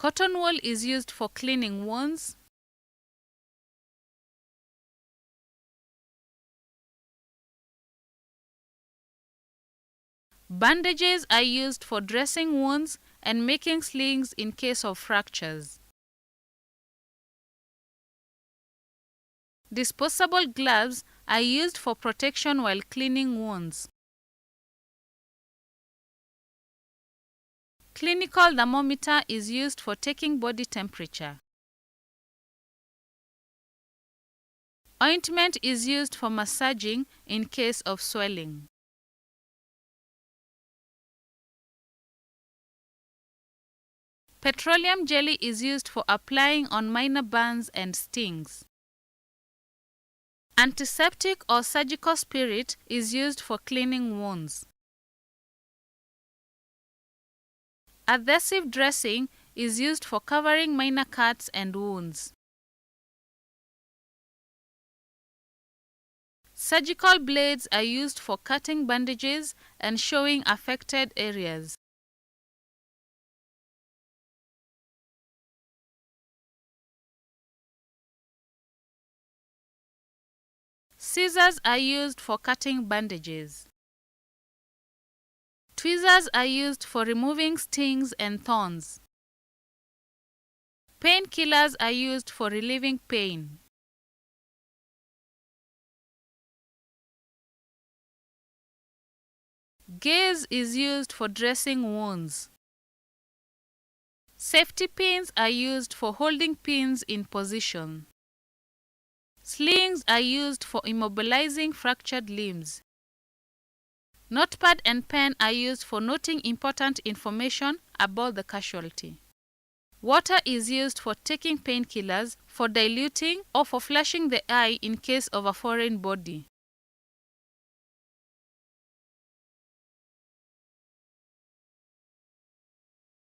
Cotton wool is used for cleaning wounds. Bandages are used for dressing wounds and making slings in case of fractures. Disposable gloves are used for protection while cleaning wounds. Clinical thermometer is used for taking body temperature. Ointment is used for massaging in case of swelling. Petroleum jelly is used for applying on minor burns and stings. Antiseptic or surgical spirit is used for cleaning wounds. Adhesive dressing is used for covering minor cuts and wounds. Surgical blades are used for cutting bandages and showing affected areas. Scissors are used for cutting bandages. Tweezers are used for removing stings and thorns. Painkillers are used for relieving pain. Gauze is used for dressing wounds. Safety pins are used for holding pins in position. Slings are used for immobilizing fractured limbs. Notepad and pen are used for noting important information about the casualty. Water is used for taking painkillers, for diluting, or for flushing the eye in case of a foreign body.